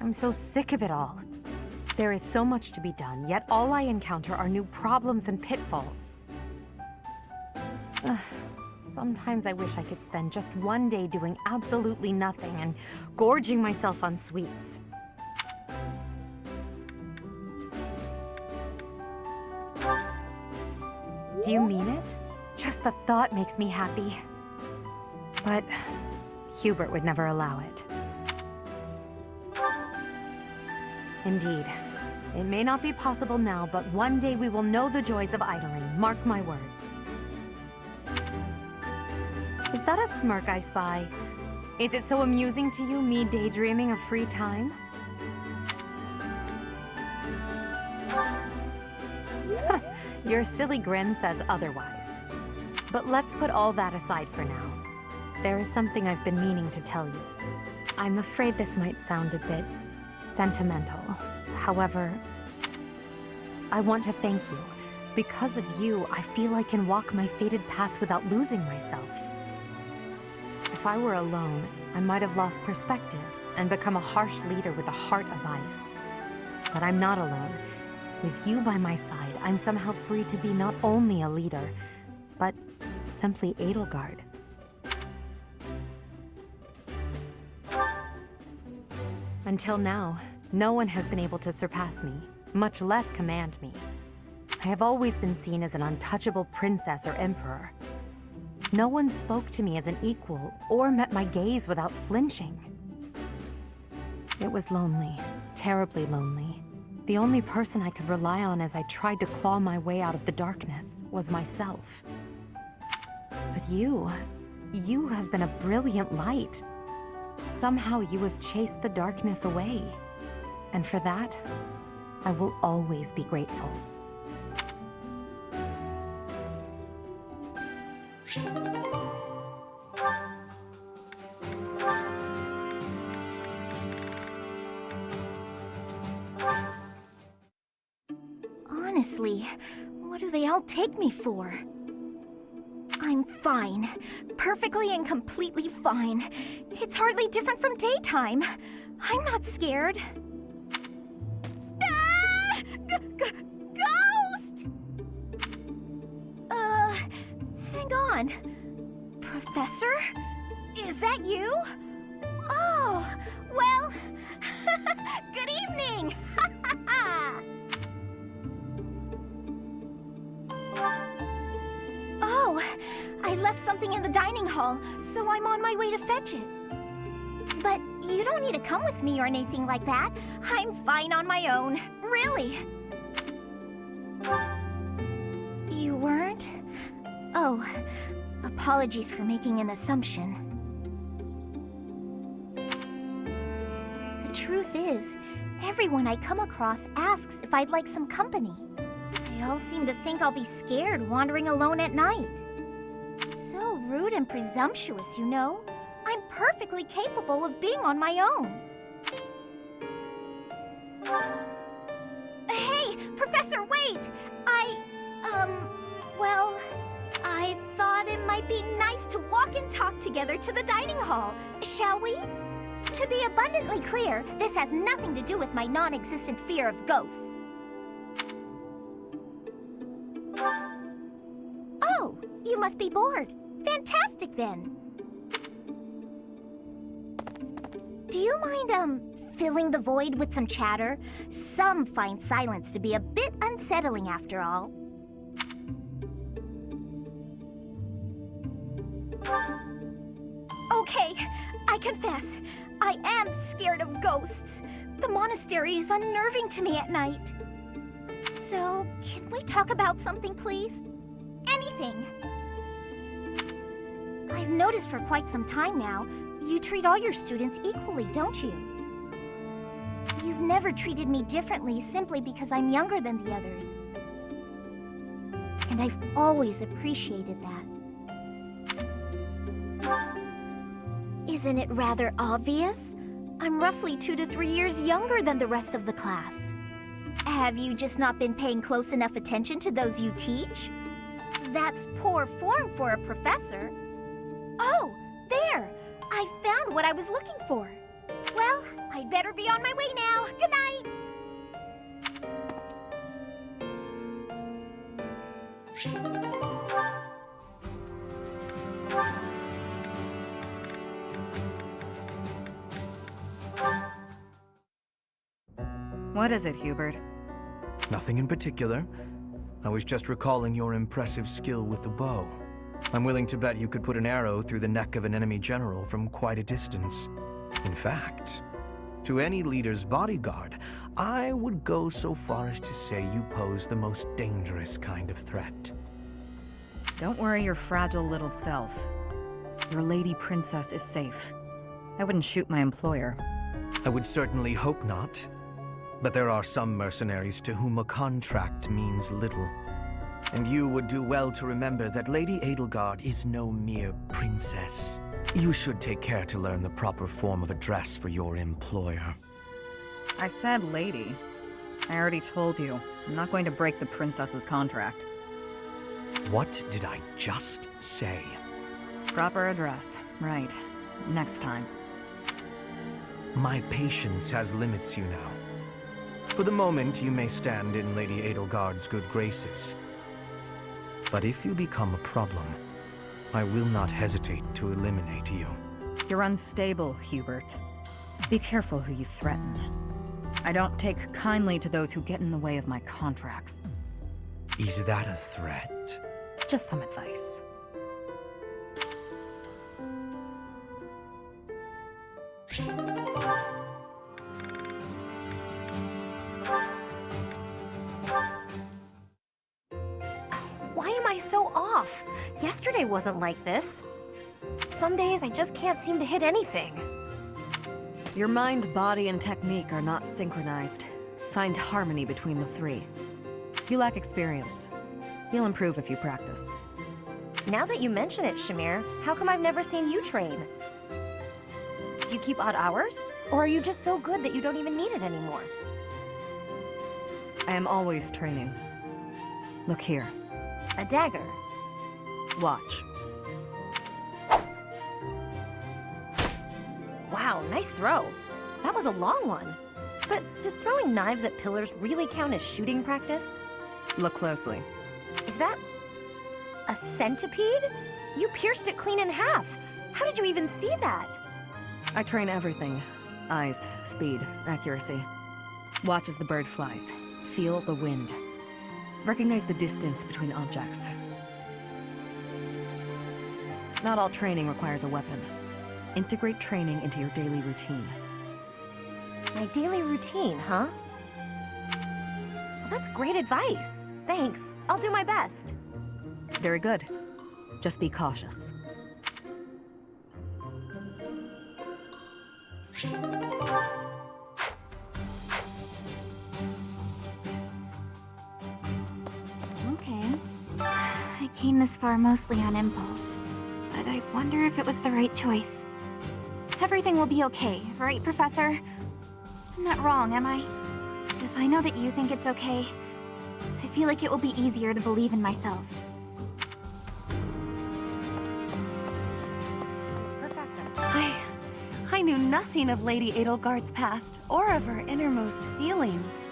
I'm so sick of it all. There is so much to be done, yet all I encounter are new problems and pitfalls. Sometimes I wish I could spend just one day doing absolutely nothing and gorging myself on sweets. Do you mean it? Just the thought makes me happy. But Hubert would never allow it. Indeed. It may not be possible now, but one day we will know the joys of idling. Mark my words. Is that a smirk I spy? Is it so amusing to you, me daydreaming of free time? Your silly grin says otherwise. But let's put all that aside for now. There is something I've been meaning to tell you. I'm afraid this might sound a bit sentimental. However, I want to thank you. Because of you, I feel I can walk my fated path without losing myself. If I were alone, I might have lost perspective and become a harsh leader with a heart of ice. But I'm not alone. With you by my side, I'm somehow free to be not only a leader, but simply Edelgard. Until now, no one has been able to surpass me, much less command me. I have always been seen as an untouchable princess or emperor. No one spoke to me as an equal or met my gaze without flinching. It was lonely, terribly lonely. The only person I could rely on as I tried to claw my way out of the darkness was myself. But you have been a brilliant light. Somehow you have chased the darkness away. And for that, I will always be grateful. Honestly, what do they all take me for? I'm fine. Perfectly and completely fine. It's hardly different from daytime. I'm not scared. Ah! Ghost! Hang on. Professor? Is that you? Oh, well, good evening! Oh, I left something in the dining hall, so I'm on my way to fetch it. But you don't need to come with me or anything like that. I'm fine on my own, really. You weren't? Oh, apologies for making an assumption. The truth is, everyone I come across asks if I'd like some company. They all seem to think I'll be scared wandering alone at night. So rude and presumptuous, you know? I'm perfectly capable of being on my own. Hey, Professor, wait! Well, I thought it might be nice to walk and talk together to the dining hall. Shall we? To be abundantly clear, this has nothing to do with my non-existent fear of ghosts. Oh, you must be bored. Fantastic, then. Do you mind, filling the void with some chatter? Some find silence to be a bit unsettling, after all. Okay, I confess, I am scared of ghosts. The monastery is unnerving to me at night. So, can we talk about something, please? Anything. I've noticed for quite some time now, you treat all your students equally, don't you? You've never treated me differently simply because I'm younger than the others. And I've always appreciated that. Isn't it rather obvious? I'm roughly 2 to 3 years younger than the rest of the class. Have you just not been paying close enough attention to those you teach? That's poor form for a professor. Oh, there! I found what I was looking for. Well, I'd better be on my way now. Good night! What is it, Hubert? Nothing in particular. I was just recalling your impressive skill with the bow. I'm willing to bet you could put an arrow through the neck of an enemy general from quite a distance. In fact, to any leader's bodyguard, I would go so far as to say you pose the most dangerous kind of threat. Don't worry your fragile little self. Your lady princess is safe. I wouldn't shoot my employer. I would certainly hope not. But there are some mercenaries to whom a contract means little. And you would do well to remember that Lady Edelgard is no mere princess. You should take care to learn the proper form of address for your employer. I said lady. I already told you. I'm not going to break the princess's contract. What did I just say? Proper address. Right. Next time. My patience has limits, you know. For the moment, you may stand in Lady Edelgard's good graces. But if you become a problem, I will not hesitate to eliminate you. You're unstable, Hubert. Be careful who you threaten. I don't take kindly to those who get in the way of my contracts. Is that a threat? Just some advice. Why am I so off? Yesterday wasn't like this. Some days I just can't seem to hit anything. Your mind, body, and technique are not synchronized. Find harmony between the three. You lack experience. You'll improve if you practice. Now that you mention it, Shamir, how come I've never seen you train? Do you keep odd hours? Or are you just so good that you don't even need it anymore? I am always training. Look here. A dagger. Watch. Wow, nice throw. That was a long one. But does throwing knives at pillars really count as shooting practice? Look closely. Is that a centipede? You pierced it clean in half. How did you even see that? I train everything. Eyes, speed, accuracy. Watch as the bird flies. Feel the wind. Recognize the distance between objects. Not all training requires a weapon. Integrate training into your daily routine. My daily routine, huh? Well, that's great advice. Thanks. I'll do my best. Very good. Just be cautious. Okay. I came this far mostly on impulse, but I wonder if it was the right choice. Everything will be okay, right, Professor? I'm not wrong, am I? If I know that you think it's okay, I feel like it will be easier to believe in myself. Professor. I knew nothing of Lady Edelgard's past, or of her innermost feelings.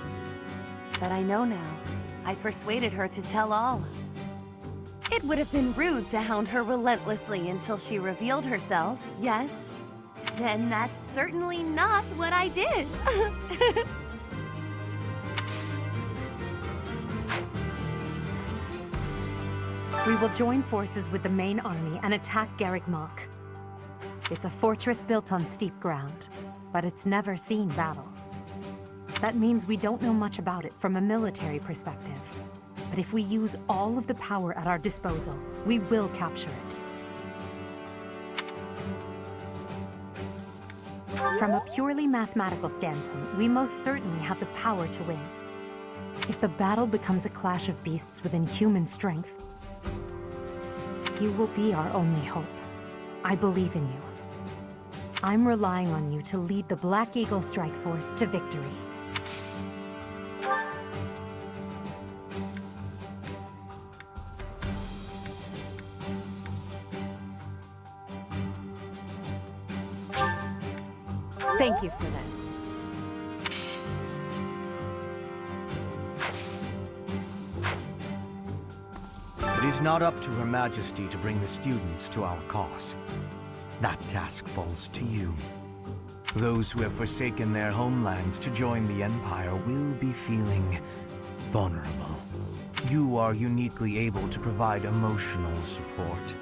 But I know now. I persuaded her to tell all. It would have been rude to hound her relentlessly until she revealed herself, yes? Then that's certainly not what I did. We will join forces with the main army and attack Garrick Mach. It's a fortress built on steep ground, but it's never seen battle. That means we don't know much about it from a military perspective. But if we use all of the power at our disposal, we will capture it. From a purely mathematical standpoint, we most certainly have the power to win. If the battle becomes a clash of beasts within human strength, you will be our only hope. I believe in you. I'm relying on you to lead the Black Eagle Strike Force to victory. Thank you for this. It is not up to Her Majesty to bring the students to our cause. That task falls to you. Those who have forsaken their homelands to join the Empire will be feeling vulnerable. You are uniquely able to provide emotional support.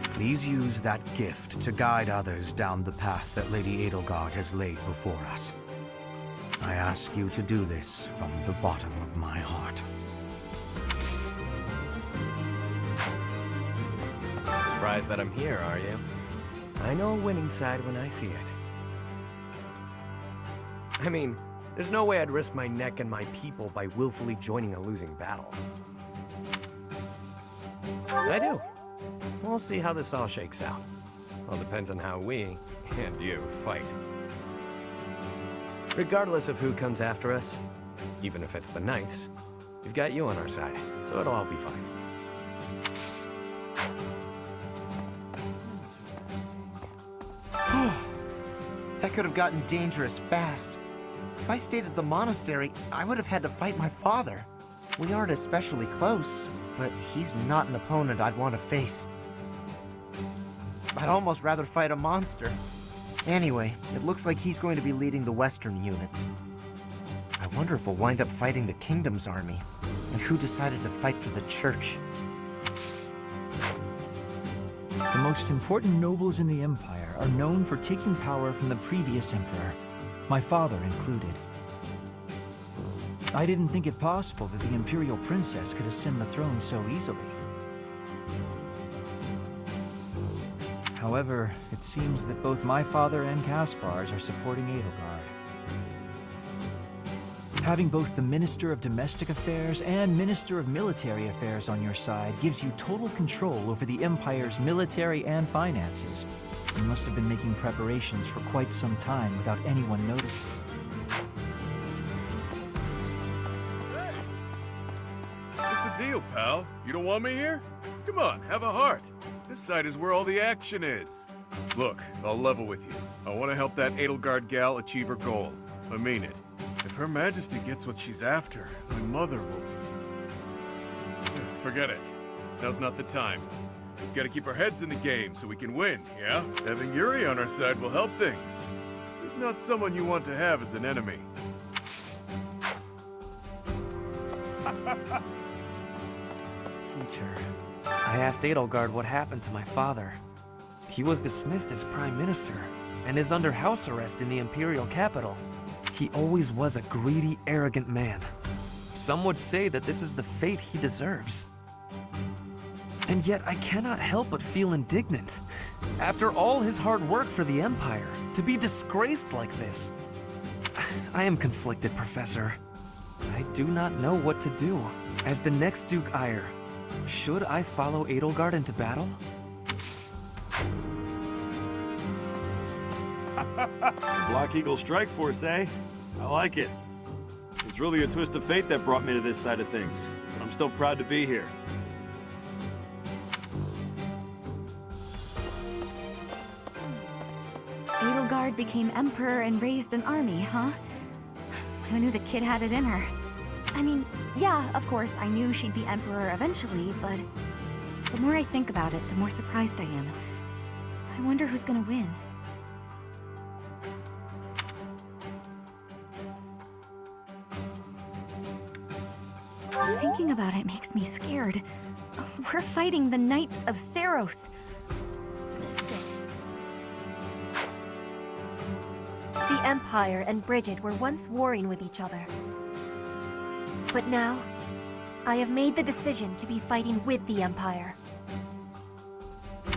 Please use that gift to guide others down the path that Lady Edelgard has laid before us. I ask you to do this from the bottom of my heart. Surprised that I'm here, are you? I know a winning side when I see it. I mean, there's no way I'd risk my neck and my people by willfully joining a losing battle. I do. We'll see how this all shakes out. All depends on how we, and you, fight. Regardless of who comes after us, even if it's the Knights, we've got you on our side, so it'll all be fine. That could have gotten dangerous fast. If I stayed at the monastery, I would have had to fight my father. We aren't especially close, but he's not an opponent I'd want to face. I'd almost rather fight a monster. Anyway, it looks like he's going to be leading the Western units. I wonder if we'll wind up fighting the Kingdom's army, and who decided to fight for the Church. The most important nobles in the Empire are known for taking power from the previous Emperor, my father included. I didn't think it possible that the Imperial Princess could ascend the throne so easily. However, it seems that both my father and Caspar's are supporting Edelgard. Having both the Minister of Domestic Affairs and Minister of Military Affairs on your side gives you total control over the Empire's military and finances. You must have been making preparations for quite some time without anyone noticing. What's the deal, pal? You don't want me here? Come on, have a heart. This side is where all the action is. Look, I'll level with you. I want to help that Edelgard gal achieve her goal. I mean it. If Her Majesty gets what she's after, my mother will... Forget it. Now's not the time. We've got to keep our heads in the game so we can win, yeah? Having Yuri on our side will help things. He's not someone you want to have as an enemy. Teacher, I asked Edelgard what happened to my father. He was dismissed as Prime Minister and is under house arrest in the Imperial capital. He always was a greedy, arrogant man. Some would say that this is the fate he deserves. And yet I cannot help but feel indignant. After all his hard work for the Empire, to be disgraced like this. I am conflicted, Professor. I do not know what to do. As the next Duke Eyre, should I follow Edelgard into battle? Black Eagle Strike Force, eh? I like it. It's really a twist of fate that brought me to this side of things, but I'm still proud to be here. Edelgard became emperor and raised an army, huh? Who knew the kid had it in her? I mean, yeah, of course, I knew she'd be emperor eventually, but the more I think about it, the more surprised I am. I wonder who's gonna win. Thinking about it makes me scared. We're fighting the Knights of Seiros. The Empire and Brigid were once warring with each other. But now, I have made the decision to be fighting with the Empire.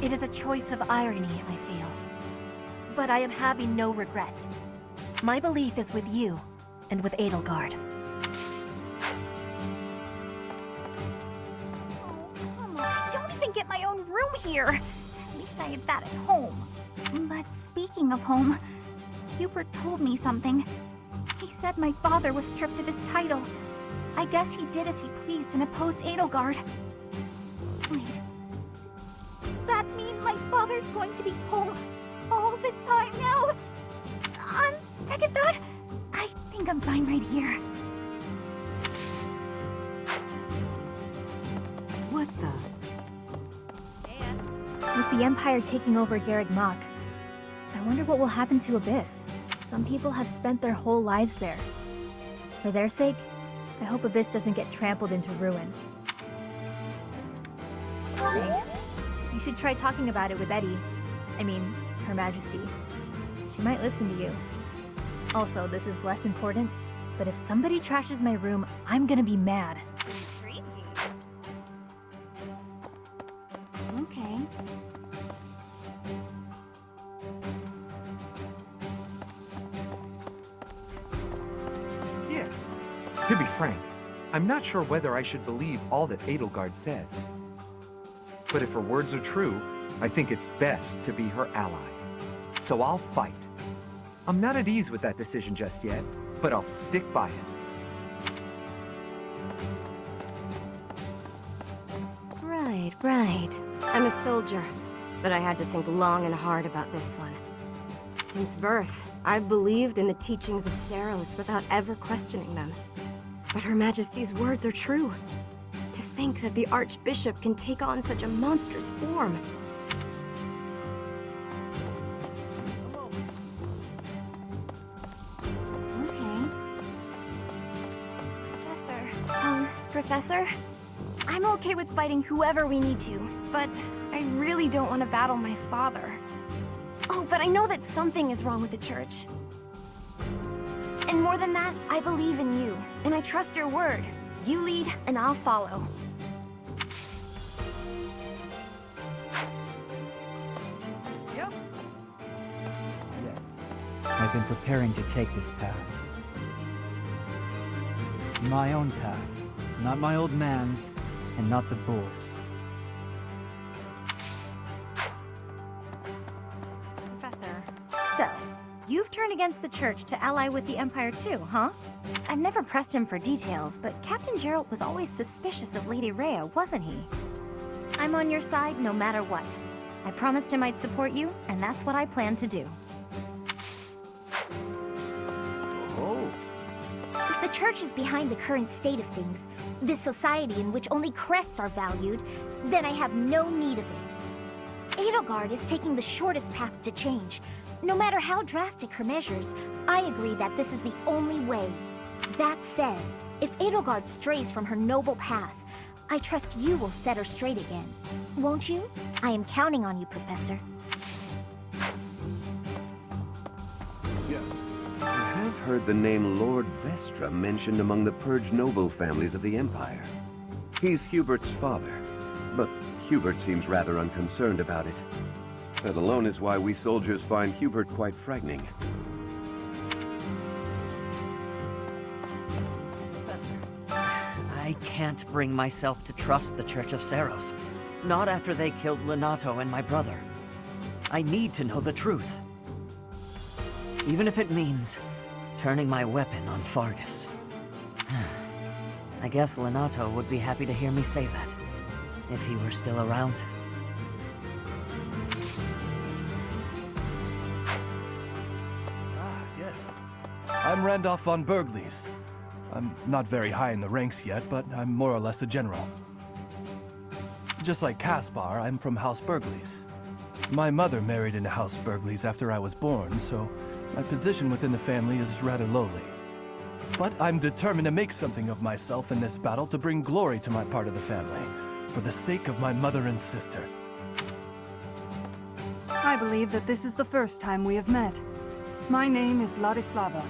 It is a choice of irony, I feel. But I am having no regrets. My belief is with you, and with Edelgard. I don't even get my own room here. At least I had that at home. But speaking of home, Hubert told me something. He said my father was stripped of his title. I guess he did as he pleased and opposed Edelgard. Wait, does that mean my father's going to be home all the time now? On second thought, I think I'm fine right here. With the Empire taking over Garreg Mach, I wonder what will happen to Abyss. Some people have spent their whole lives there. For their sake, I hope Abyss doesn't get trampled into ruin. Thanks. You should try talking about it with Eddie. I mean, Her Majesty. She might listen to you. Also, this is less important, but if somebody trashes my room, I'm gonna be mad. Okay. Yes. To be frank, I'm not sure whether I should believe all that Edelgard says. But if her words are true, I think it's best to be her ally. So I'll fight. I'm not at ease with that decision just yet, but I'll stick by it. Right. I'm a soldier, but I had to think long and hard about this one. Since birth, I've believed in the teachings of Seiros without ever questioning them. But Her Majesty's words are true. To think that the Archbishop can take on such a monstrous form. Okay. Professor? I'm okay with fighting whoever we need to, but I really don't want to battle my father. Oh, but I know that something is wrong with the Church. And more than that, I believe in you, and I trust your word. You lead, and I'll follow. Yes. I've been preparing to take this path. My own path. Not my old man's, and not the boar's. Professor. So, you've turned against the Church to ally with the Empire too, huh? I've never pressed him for details, but Captain Geralt was always suspicious of Lady Rhea, wasn't he? I'm on your side no matter what. I promised him I'd support you, and that's what I plan to do. Oh. If the Church is behind the current state of things, this society in which only crests are valued, then I have no need of it. Edelgard is taking the shortest path to change. No matter how drastic her measures, I agree that this is the only way. That said, if Edelgard strays from her noble path, I trust you will set her straight again. Won't you? I am counting on you, Professor. Yes. I have heard the name Lord Vestra mentioned among the Purge noble families of the Empire. He's Hubert's father, but Hubert seems rather unconcerned about it. That alone is why we soldiers find Hubert quite frightening. Professor, I can't bring myself to trust the Church of Seiros. Not after they killed Lenato and my brother. I need to know the truth. Even if it means turning my weapon on Fargus. I guess Lenato would be happy to hear me say that, if he were still around. Yes. I'm Randolph von Berglies. I'm not very high in the ranks yet, but I'm more or less a general. Just like Caspar, I'm from House Berglies. My mother married into House Berglies after I was born, so my position within the family is rather lowly. But I'm determined to make something of myself in this battle to bring glory to my part of the family, for the sake of my mother and sister. I believe that this is the first time we have met. My name is Ladislava.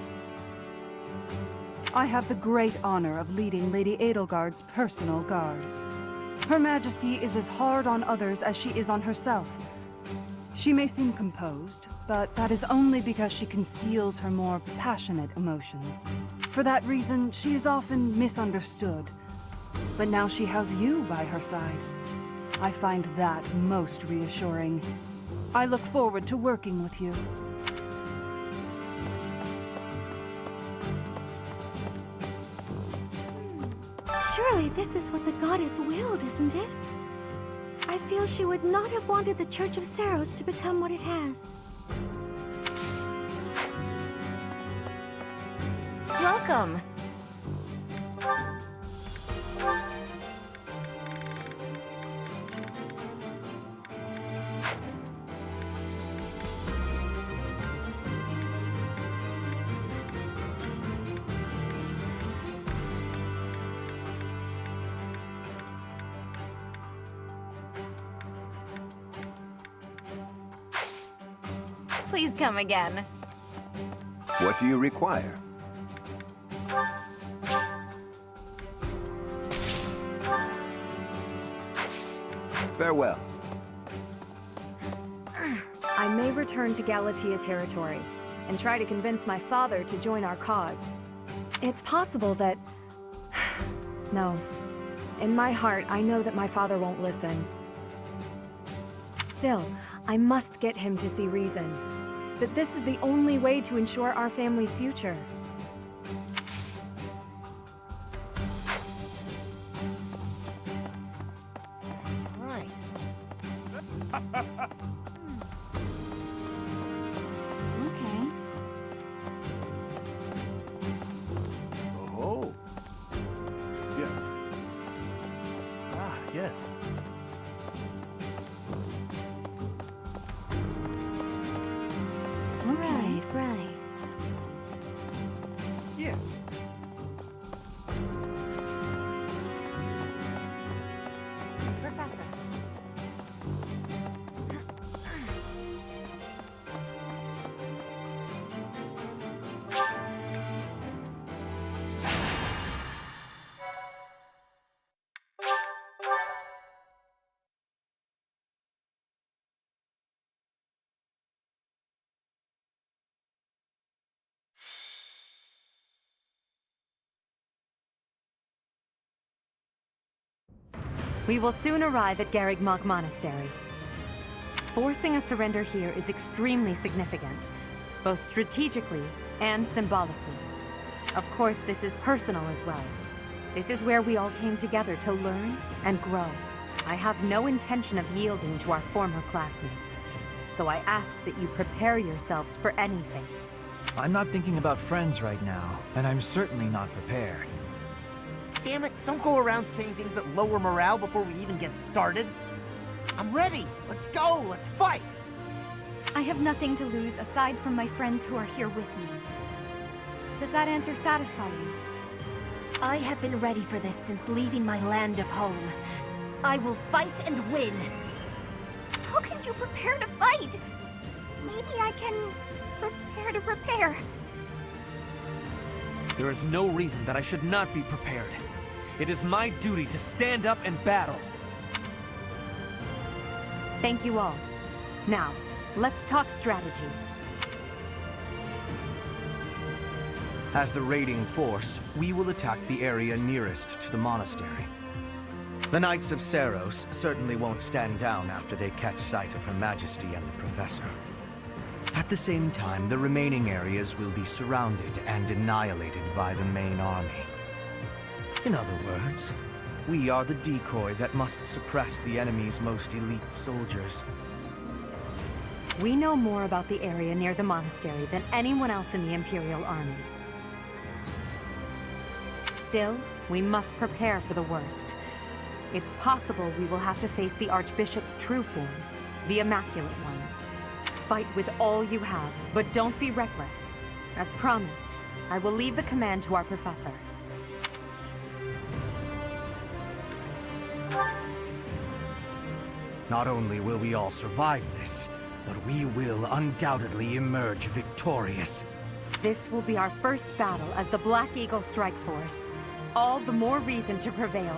I have the great honor of leading Lady Edelgard's personal guard. Her Majesty is as hard on others as she is on herself. She may seem composed, but that is only because she conceals her more passionate emotions. For that reason, she is often misunderstood. But now she has you by her side. I find that most reassuring. I look forward to working with you. Surely this is what the goddess willed, isn't it? I feel she would not have wanted the Church of Seiros to become what it has. Welcome. Please come again. What do you require? Farewell. I may return to Galatia territory and try to convince my father to join our cause. It's possible that... No. In my heart, I know that my father won't listen. Still, I must get him to see reason. That this is the only way to ensure our family's future. That's right. Okay. Oh. Yes. Ah, yes. Right, right. Yes. Professor. We will soon arrive at Garrigmok Monastery. Forcing a surrender here is extremely significant, both strategically and symbolically. Of course, this is personal as well. This is where we all came together to learn and grow. I have no intention of yielding to our former classmates, so I ask that you prepare yourselves for anything. I'm not thinking about friends right now, and I'm certainly not prepared. Damn it, don't go around saying things that lower morale before we even get started. I'm ready. Let's go. Let's fight. I have nothing to lose aside from my friends who are here with me. Does that answer satisfy you? I have been ready for this since leaving my land of home. I will fight and win. How can you prepare to fight? Maybe I can prepare to prepare. There is no reason that I should not be prepared. It is my duty to stand up and battle. Thank you all. Now, let's talk strategy. As the raiding force, we will attack the area nearest to the monastery. The Knights of Seros certainly won't stand down after they catch sight of Her Majesty and the Professor. At the same time, the remaining areas will be surrounded and annihilated by the main army. In other words, we are the decoy that must suppress the enemy's most elite soldiers. We know more about the area near the monastery than anyone else in the Imperial Army. Still, we must prepare for the worst. It's possible we will have to face the Archbishop's true form, the Immaculate One. Fight with all you have, but don't be reckless. As promised, I will leave the command to our professor. Not only will we all survive this, but we will undoubtedly emerge victorious. This will be our first battle as the Black Eagle Strike Force. All the more reason to prevail.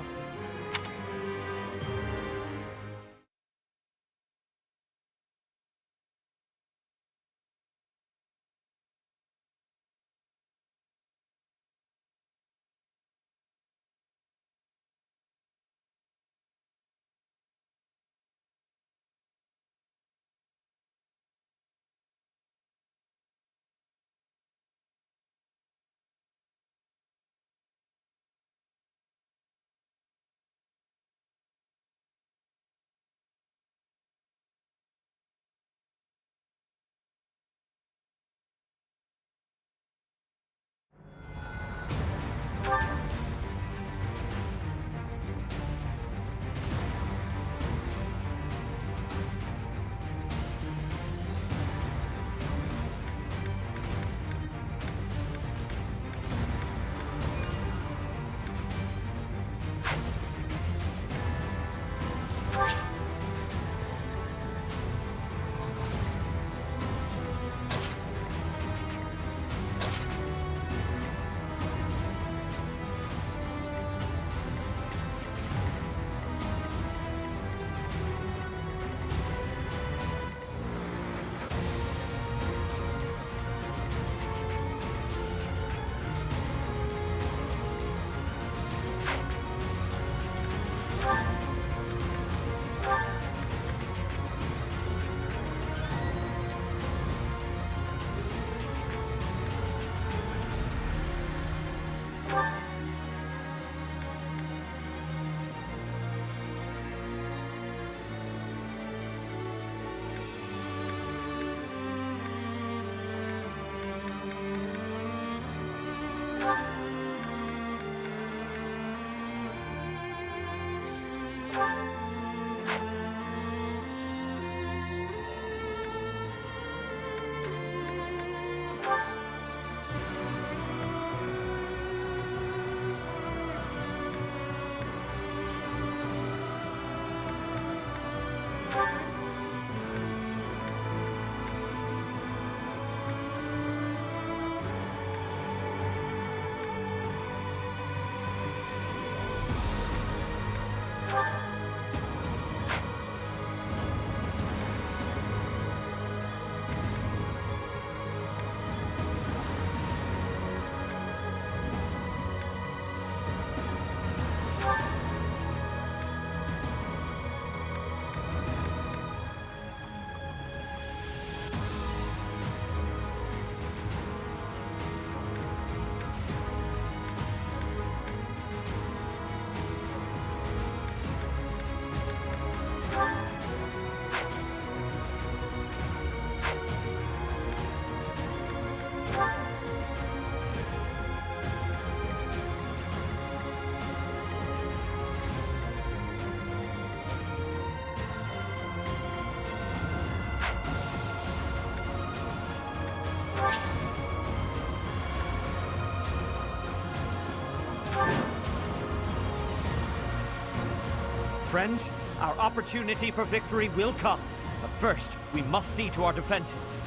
Friends, our opportunity for victory will come. But first, we must see to our defenses.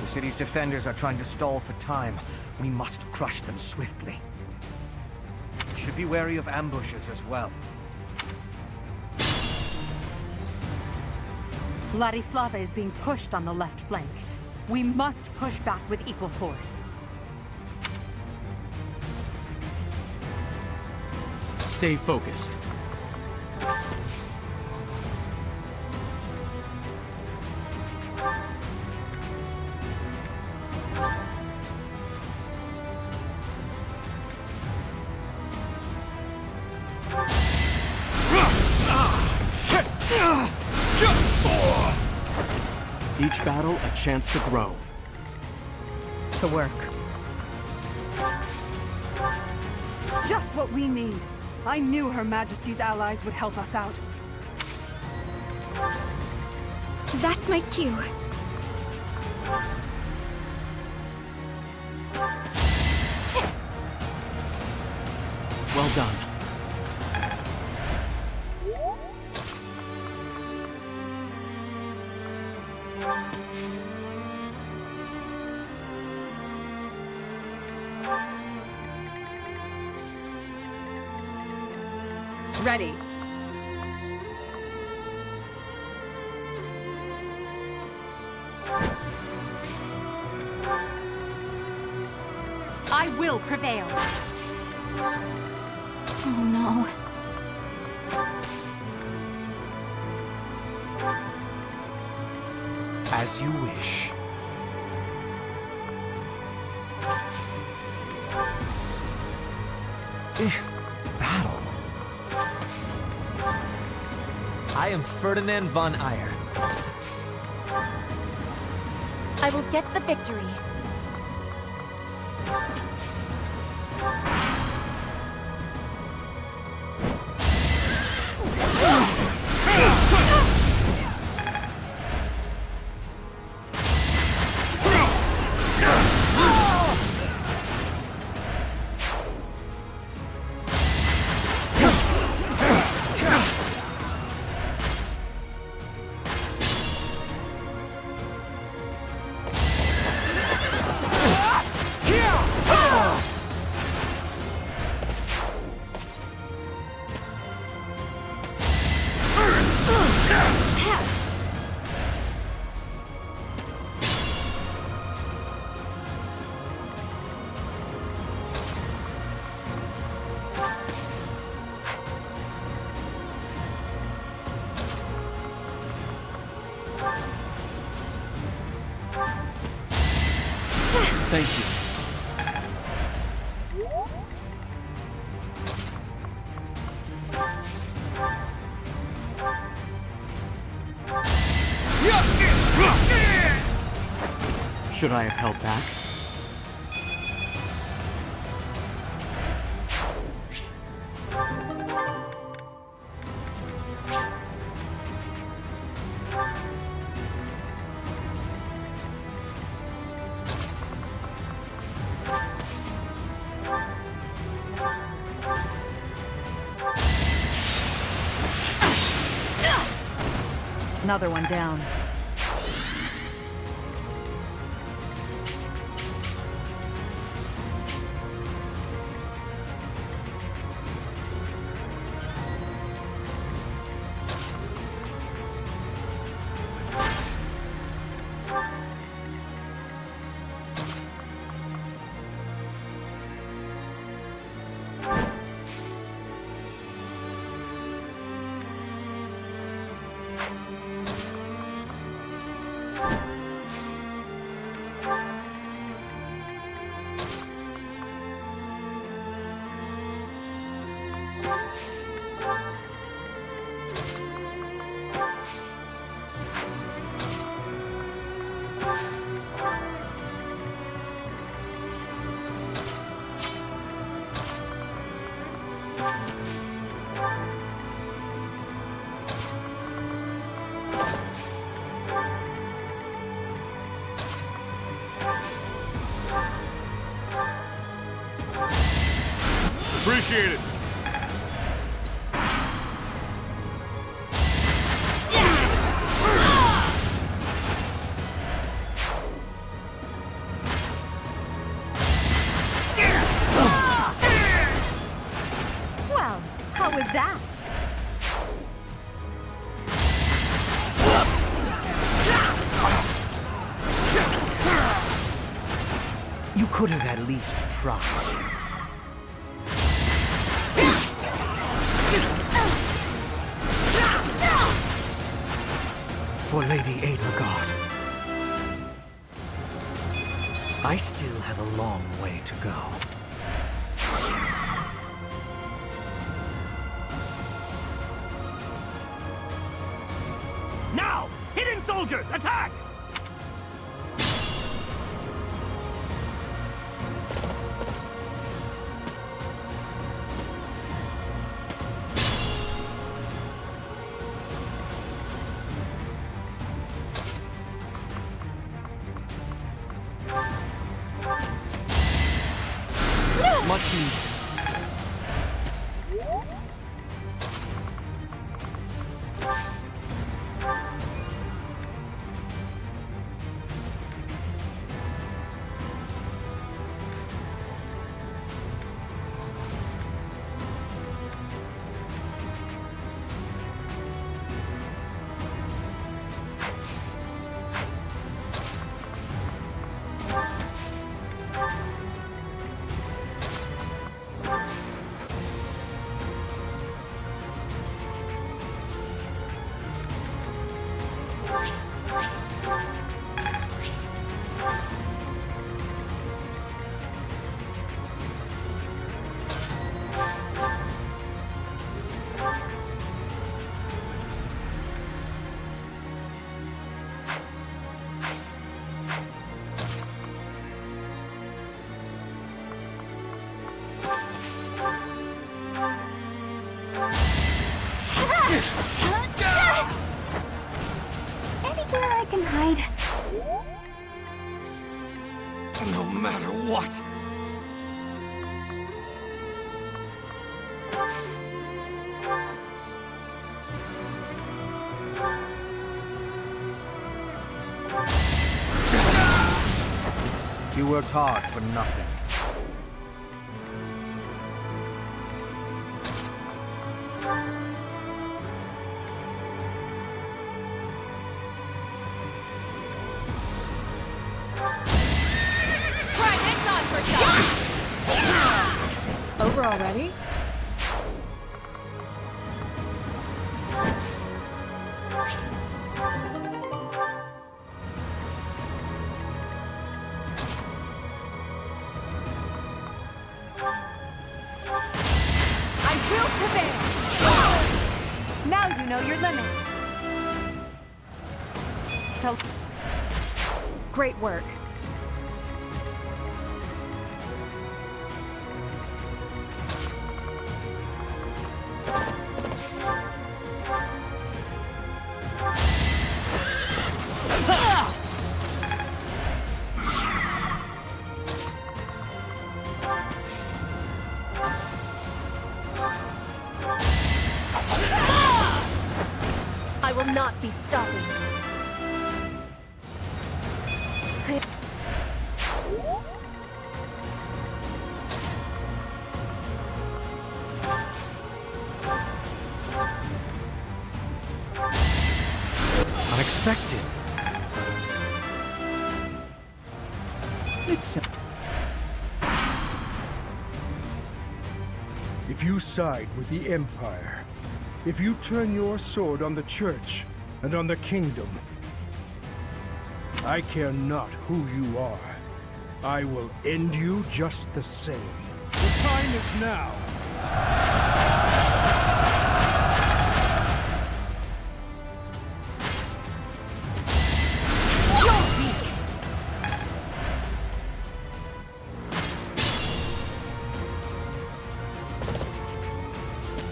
The city's defenders are trying to stall for time. We must crush them swiftly. We should be wary of ambushes as well. Ladislava is being pushed on the left flank. We must push back with equal force. Stay focused. Each battle a chance to grow. To work. Just what we need. I knew Her Majesty's allies would help us out. That's my cue. Well done. Ready. I will prevail. Oh no. As you wish. Battle. I am Ferdinand von Eyre. I will get the victory. Thank you. Should I have held back? Another one down. Appreciate it. Well, how was that? You could have at least tried. For Lady Edelgard. I still have a long way to go. Now! Hidden soldiers, attack! Much needed. Anywhere I can hide. No matter what. You worked hard for nothing. Try this on for size! Over already? I will prevail! Now you know your limits. So, Great work. I I will not be stopping. Unexpected. It's If you side with the Empire, if you turn your sword on the Church and on the Kingdom, I care not who you are. I will end you just the same. The time is now.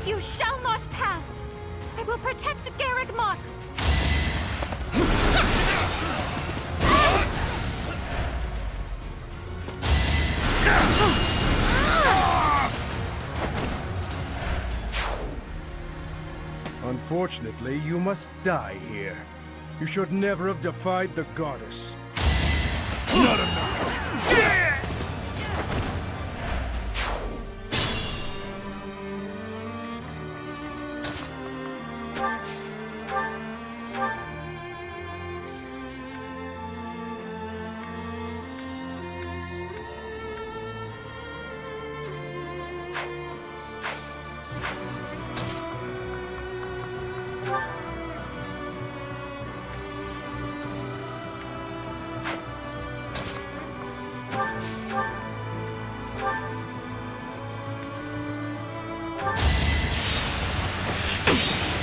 You shall not pass! I will protect Garreg Mach! Unfortunately, you must die here. You should never have defied the goddess. Not enough.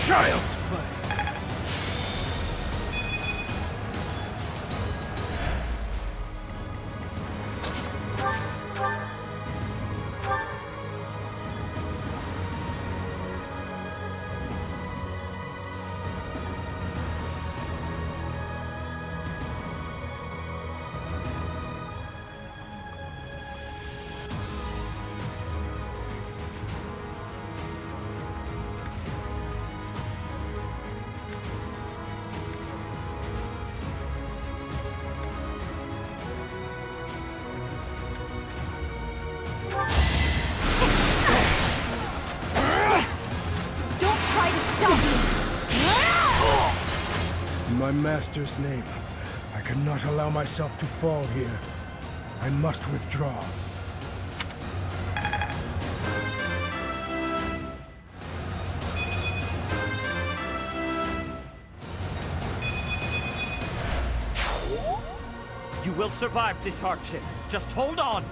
Child's play. In my master's name, I cannot allow myself to fall here. I must withdraw. You will survive this hardship. Just hold on.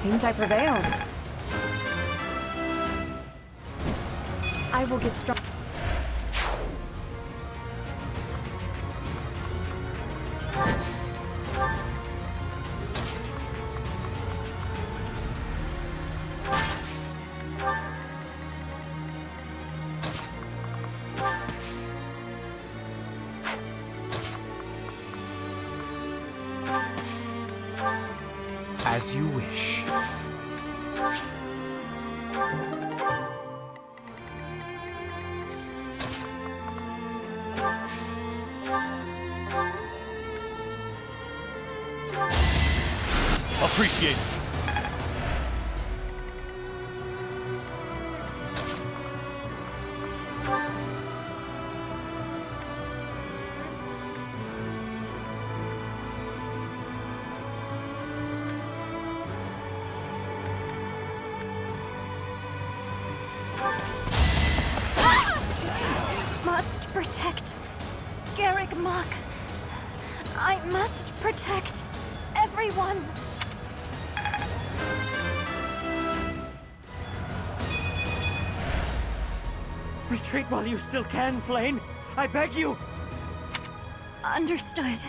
Seems I prevailed. I will get strong. As you wish. Appreciate it. must protect Garrick Mach. I must protect everyone. Retreat while you still can, Flame. I beg you. Understood.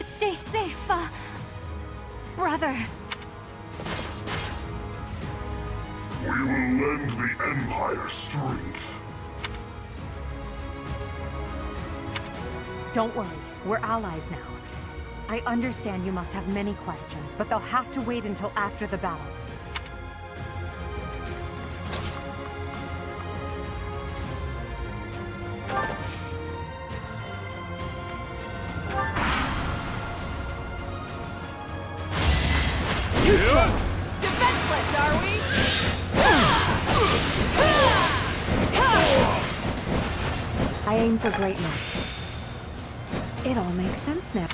Stay safe, brother. We will lend the Empire strength. Don't worry, we're allies now. I understand you must have many questions, but they'll have to wait until after the battle. Too slow. Defenseless, are we? I aim for greatness. It all makes sense now.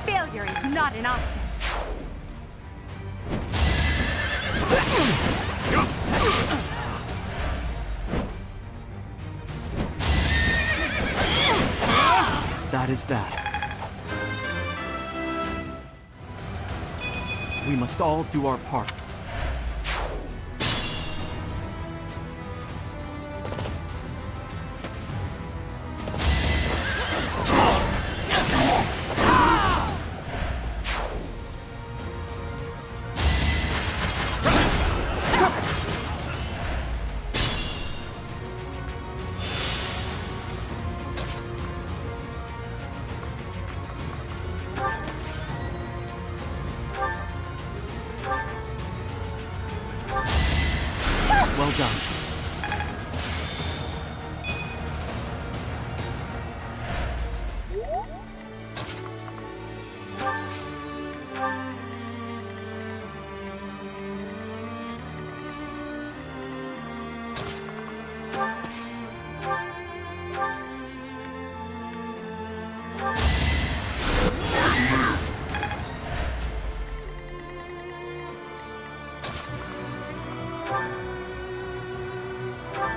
Failure is not an option. That is that. We must all do our part. Well done.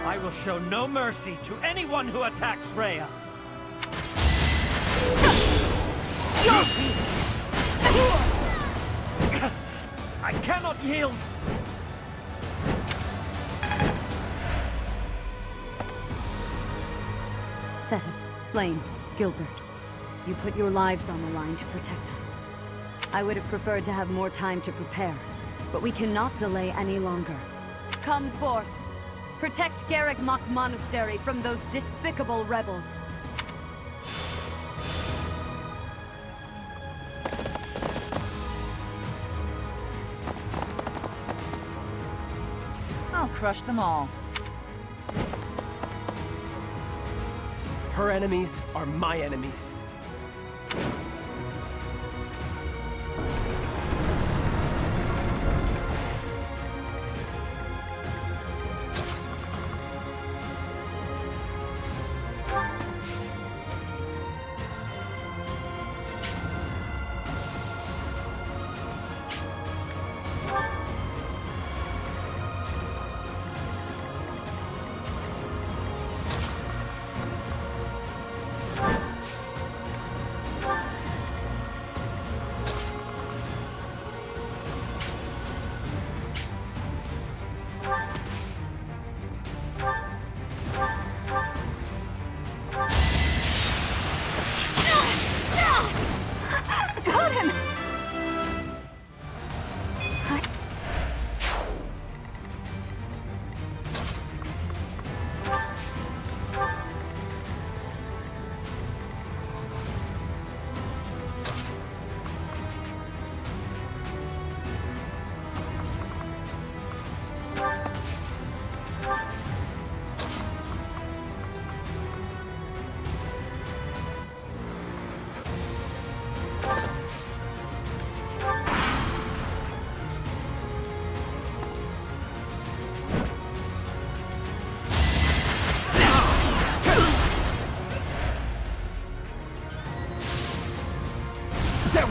I will show no mercy to anyone who attacks Rhea. You're weak. I cannot yield. Seteth, Flame, Gilbert, you put your lives on the line to protect us. I would have preferred to have more time to prepare, but we cannot delay any longer. Come forth. Protect Garrick Mach Monastery from those despicable rebels. I'll crush them all. Her enemies are my enemies.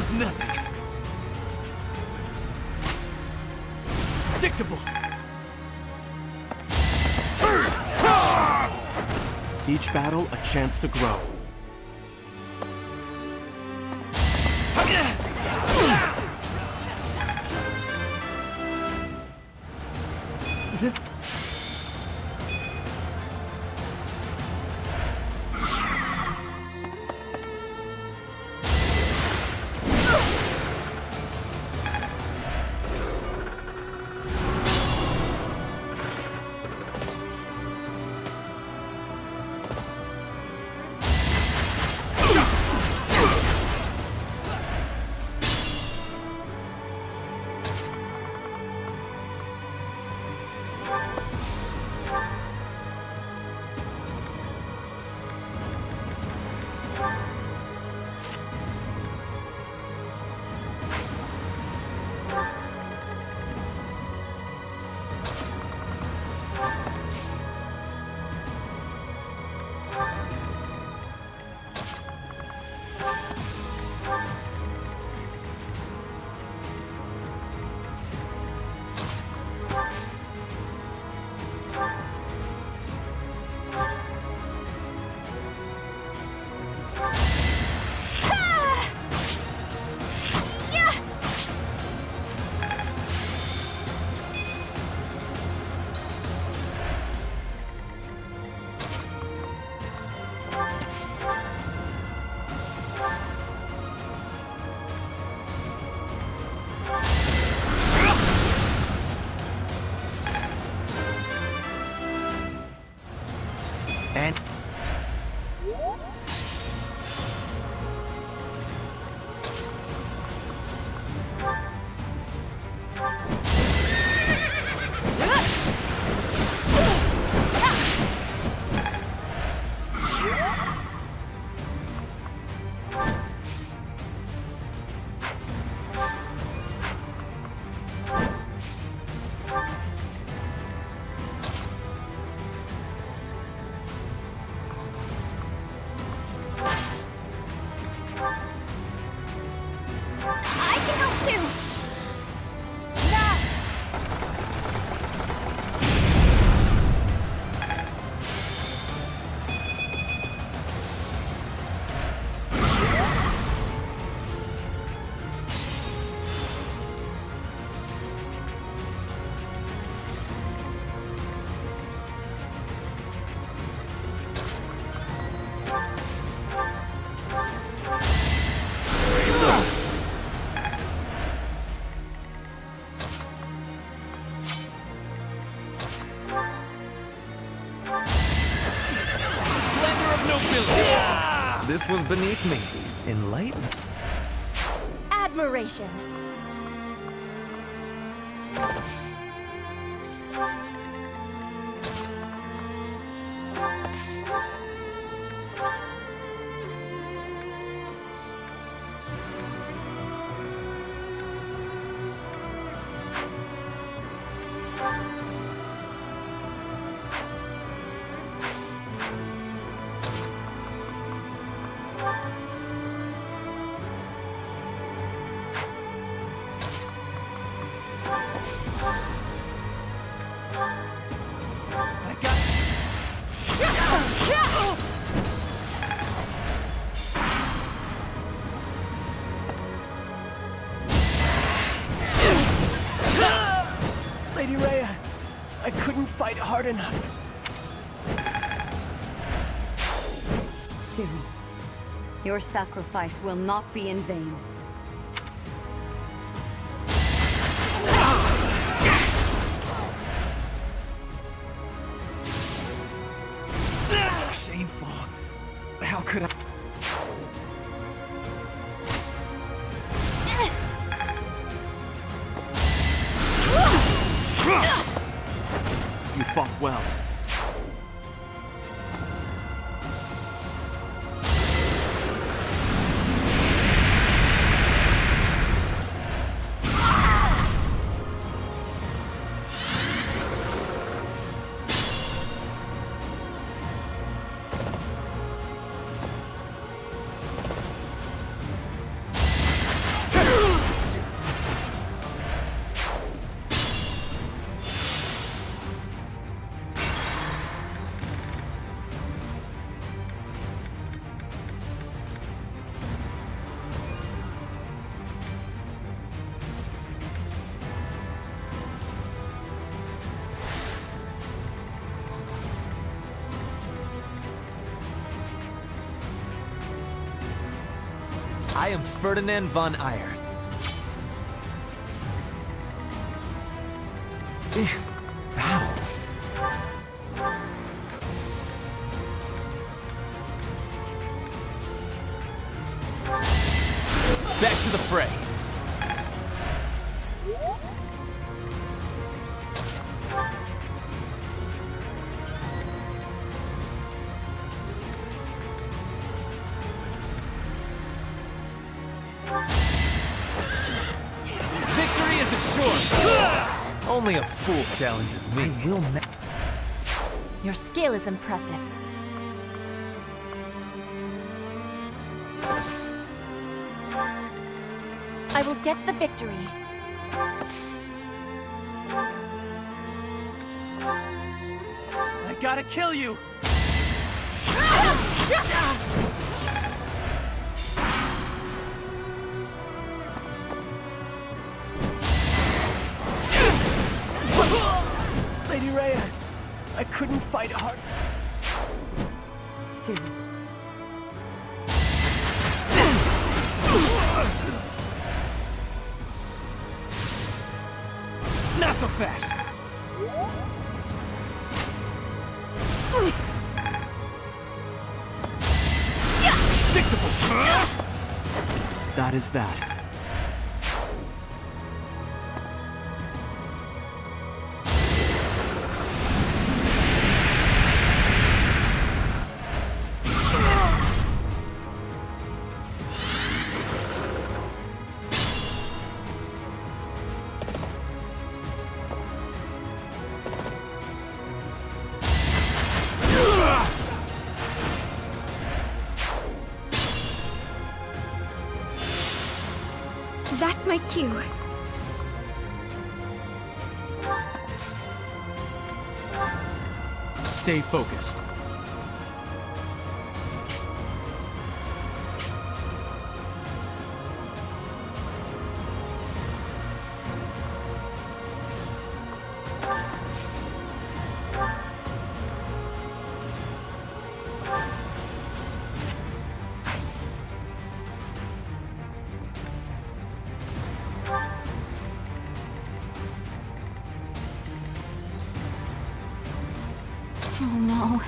was nothing. Predictable. Each battle, a chance to grow. This... And This was beneath me. Enlightenment. Admiration. Lady Rhea, I couldn't fight hard enough. Soon, your sacrifice will not be in vain. So shameful. How could I? You fought well. I am Ferdinand von Eyre. Battle. Back to the fray. Victory is assured. Only a fool challenges me. Your skill is impressive. I will get the victory. I gotta kill you. Lady Rhea, I couldn't fight hard. Soon. Not so fast. Predictable. That is that. That's my cue. Stay focused. Oh no.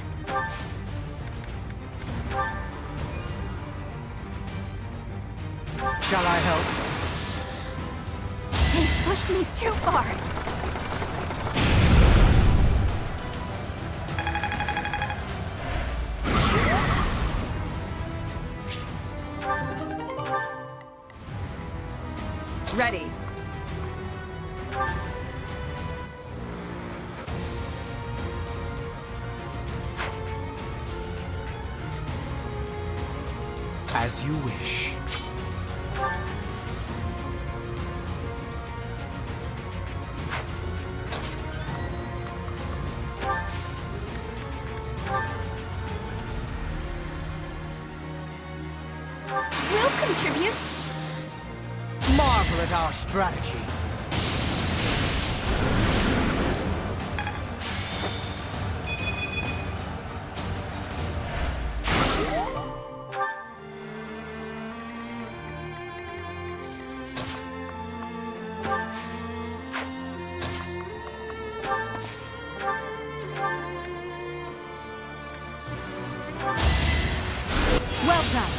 Shall I help? They pushed me too far. Ready. As you wish. We'll contribute. Marvel at our strategy. Well done.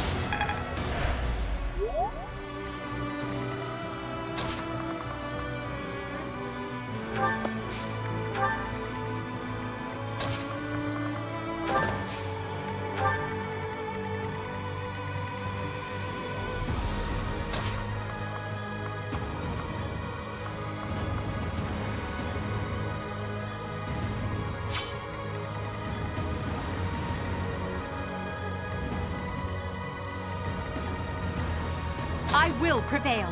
I will prevail.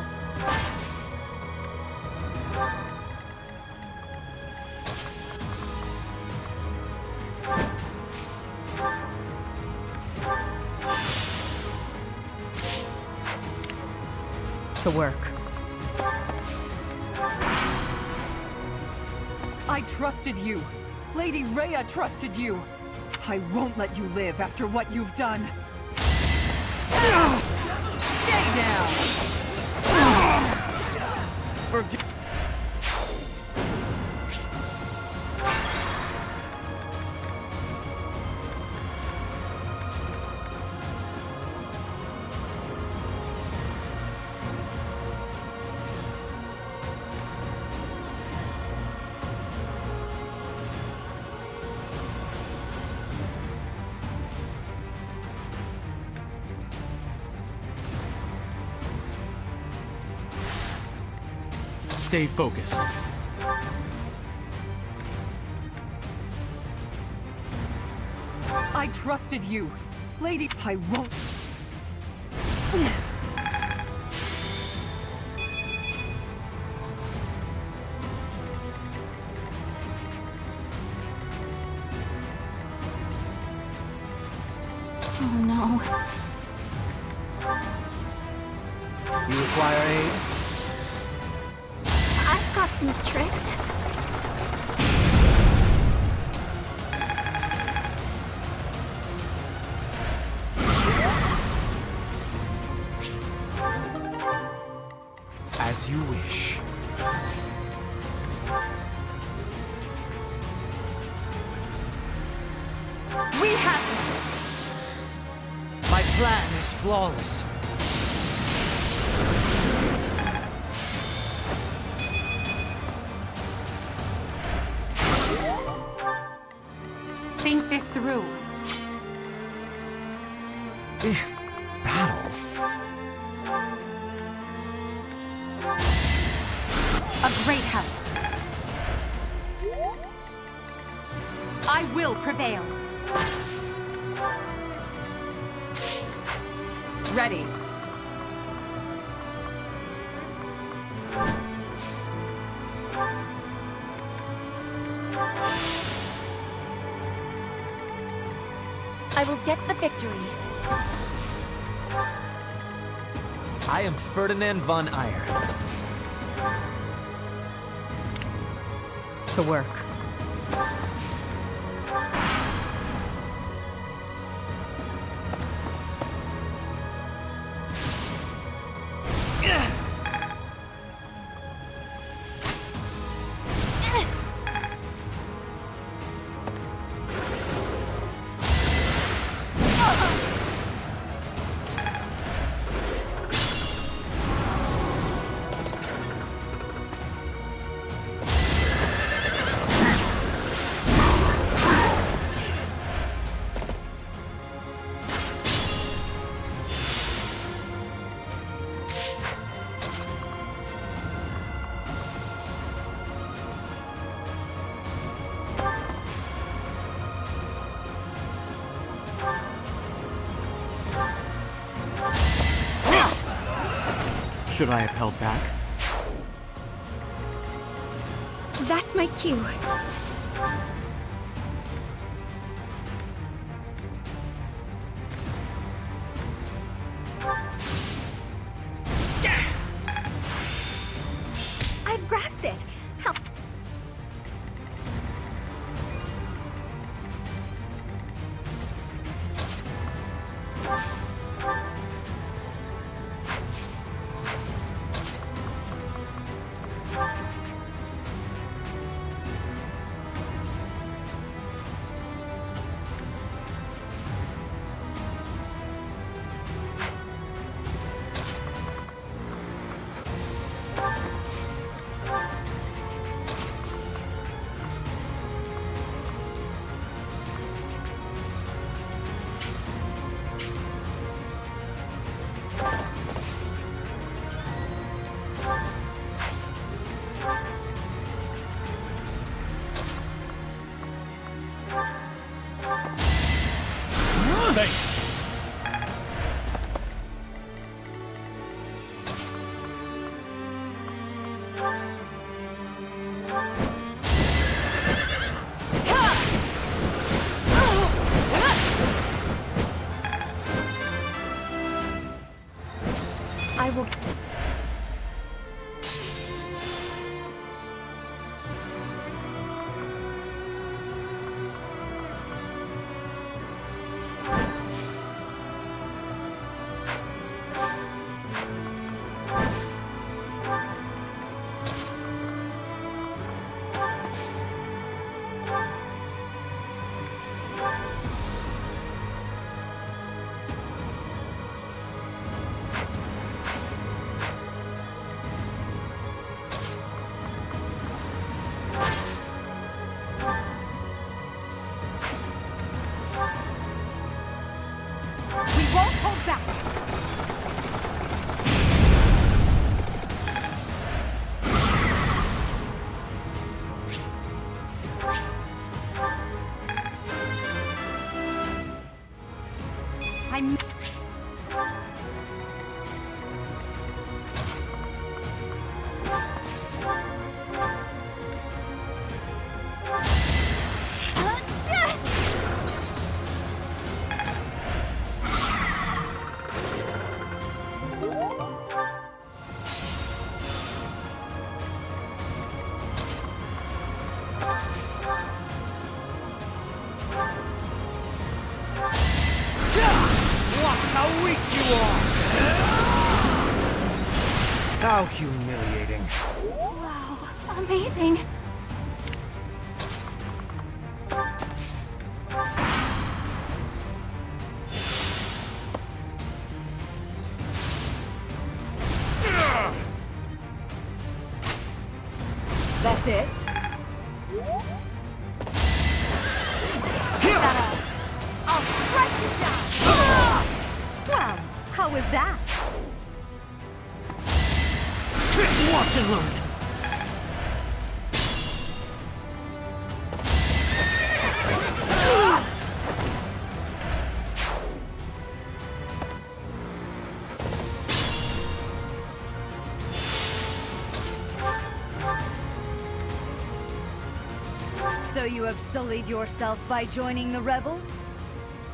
To work. I trusted you. Lady Rhea trusted you. I won't let you live after what you've done. Still Stay down! Forgive. Stay focused. I trusted you. Lady, I won't... Oh no. You require aid? I've got some tricks. As you wish. We have this! My plan is flawless. Think this through. Battle? A great help. I will prevail. Ready. I will get the victory. I am Ferdinand von Eyre. To work. Should I have held back? That's my cue. I've grasped it. Help. Thanks. I will... How weak you are! How humiliating. Wow, amazing. That's it? I'll strike you down! Well, how was that? Watch and learn. So you have sullied yourself by joining the rebels?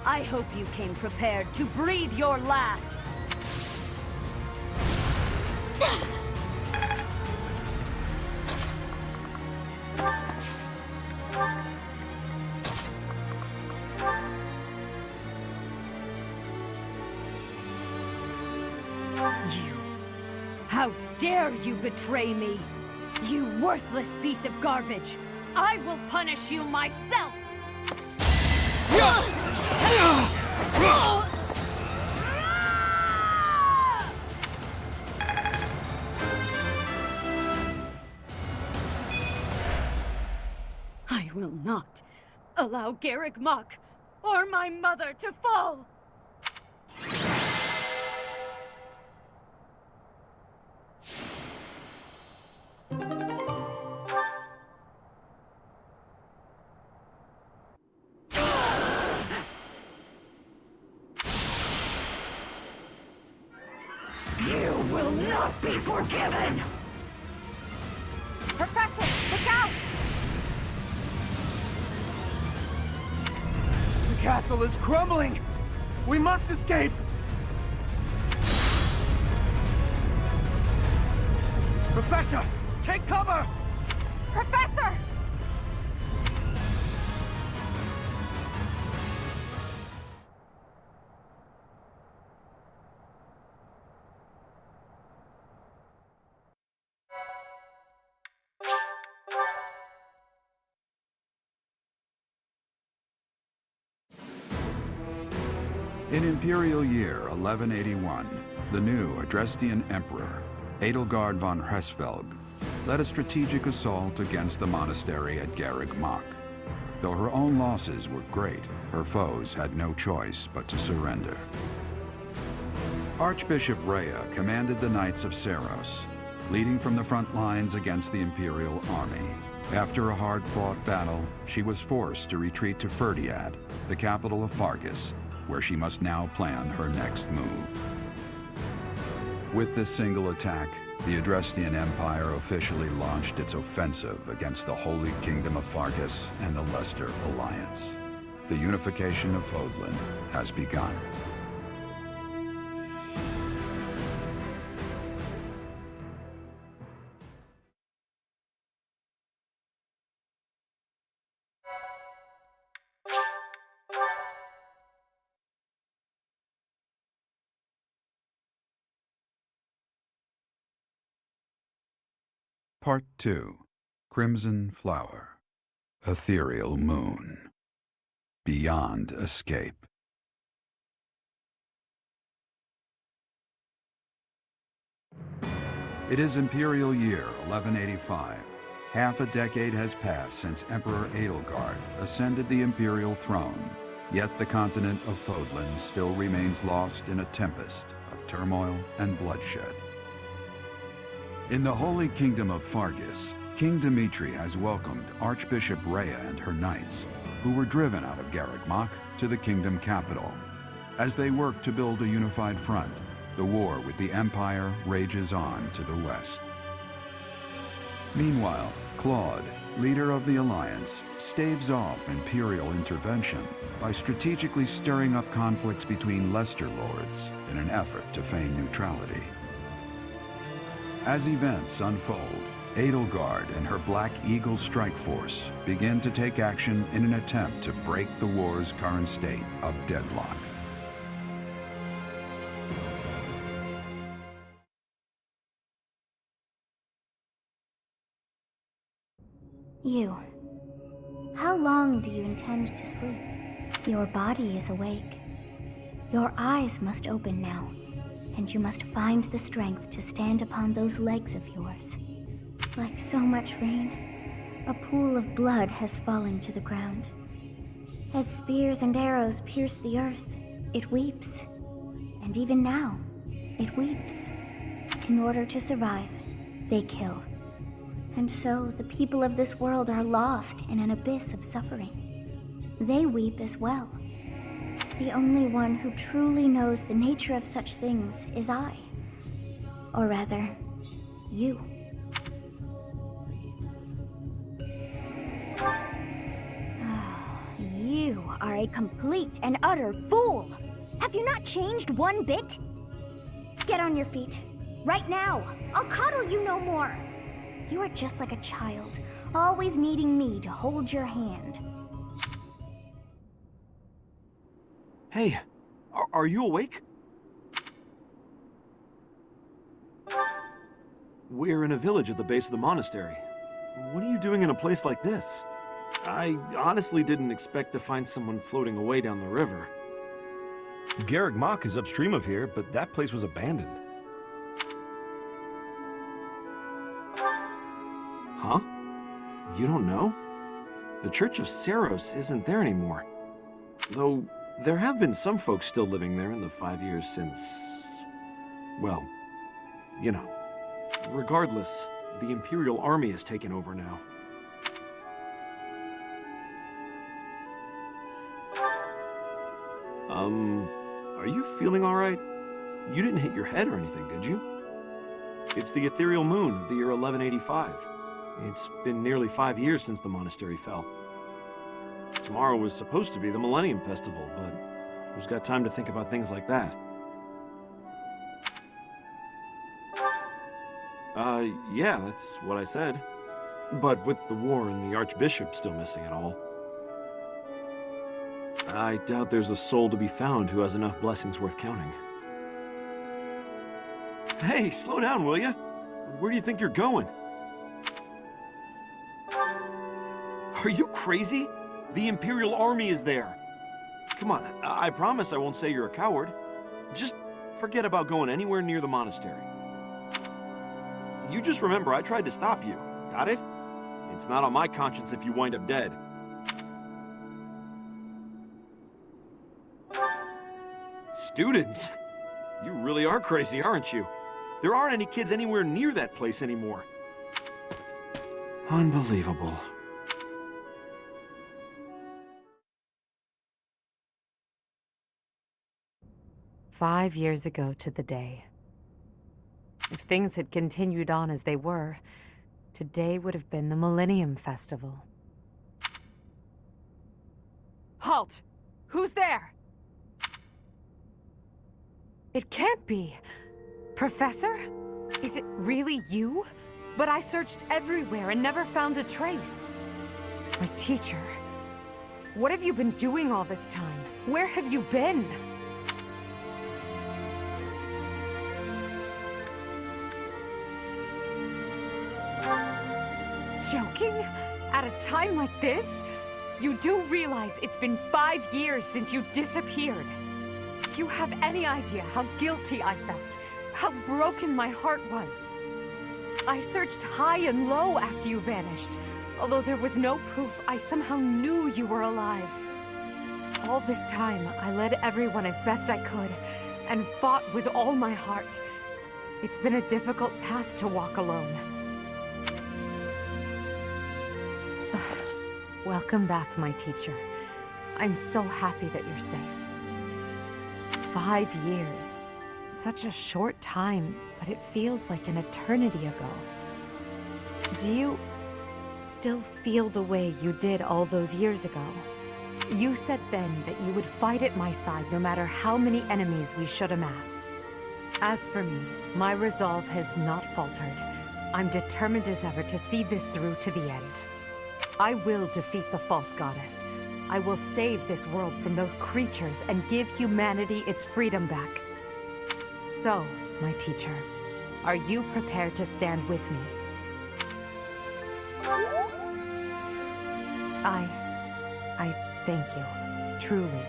I hope you came prepared to breathe your last. You! How dare you betray me! You worthless piece of garbage! I will punish you myself! I will not allow Garrick Mach or my mother to fall! You will not be forgiven! Professor, look out! The castle is crumbling! We must escape! Professor, take cover! Professor! In Imperial Year 1181, the new Adrestian Emperor, Edelgard von Hresvelg, led a strategic assault against the monastery at Garrick Mach. Though her own losses were great, her foes had no choice but to surrender. Archbishop Rhea commanded the Knights of Seros, leading from the front lines against the Imperial army. After a hard-fought battle, she was forced to retreat to Ferdiad, the capital of Fargus, where she must now plan her next move. With this single attack, the Adrestian Empire officially launched its offensive against the Holy Kingdom of Fargus and the Leicester Alliance. The unification of Fodlan has begun. Part 2. Crimson Flower. Ethereal Moon. Beyond Escape. It is Imperial Year 1185. Half a decade has passed since Emperor Edelgard ascended the Imperial throne, yet the continent of Fodlan still remains lost in a tempest of turmoil and bloodshed. In the Holy Kingdom of Fargus, King Dimitri has welcomed Archbishop Rhea and her knights, who were driven out of Garrick Mach to the kingdom capital. As they work to build a unified front, the war with the Empire rages on to the west. Meanwhile, Claude, leader of the Alliance, staves off Imperial intervention by strategically stirring up conflicts between Lesser Lords in an effort to feign neutrality. As events unfold, Edelgard and her Black Eagle strike force begin to take action in an attempt to break the war's current state of deadlock. You. How long do you intend to sleep? Your body is awake. Your eyes must open now, and you must find the strength to stand upon those legs of yours. Like so much rain, a pool of blood has fallen to the ground. As spears and arrows pierce the earth, it weeps. And even now, it weeps. In order to survive, they kill. And so the people of this world are lost in an abyss of suffering. They weep as well. The only one who truly knows the nature of such things is I. Or rather, you. You are a complete and utter fool! Have you not changed one bit? Get on your feet. Right now! I'll coddle you no more! You are just like a child, always needing me to hold your hand. Hey, are you awake? We're in a village at the base of the monastery. What are you doing in a place like this? I honestly didn't expect to find someone floating away down the river. Garreg Mach is upstream of here, but that place was abandoned. Huh? You don't know? The Church of Seros isn't there anymore. Though, there have been some folks still living there in the 5 years since... well, you know. Regardless, the Imperial Army has taken over now. Are you feeling alright? You didn't hit your head or anything, did you? It's the ethereal moon of the year 1185. It's been nearly 5 years since the monastery fell. Tomorrow was supposed to be the Millennium Festival, but who's got time to think about things like that? Yeah, that's what I said. But with the war and the Archbishop still missing it all, I doubt there's a soul to be found who has enough blessings worth counting. Hey, slow down, will ya? Where do you think you're going? Are you crazy? The Imperial Army is there. Come on, I promise I won't say you're a coward. Just forget about going anywhere near the monastery. You just remember I tried to stop you, got it? It's not on my conscience if you wind up dead. Students? You really are crazy, aren't you? There aren't any kids anywhere near that place anymore. Unbelievable. "5 years ago to the day. If things had continued on as they were, today would have been the Millennium Festival." Halt! Who's there? It can't be! Professor? Is it really you? But I searched everywhere and never found a trace. My teacher. What have you been doing all this time? Where have you been? Joking? At a time like this? You do realize it's been 5 years since you disappeared. Do you have any idea how guilty I felt? How broken my heart was? I searched high and low after you vanished. Although there was no proof, I somehow knew you were alive. All this time, I led everyone as best I could, and fought with all my heart. It's been a difficult path to walk alone. Welcome back, my teacher. I'm so happy that you're safe. 5 years. Such a short time, but it feels like an eternity ago. Do you still feel the way you did all those years ago? You said then that you would fight at my side no matter how many enemies we should amass. As for me, my resolve has not faltered. I'm determined as ever to see this through to the end. I will defeat the false goddess. I will save this world from those creatures and give humanity its freedom back. So, my teacher, are you prepared to stand with me? I thank you, truly.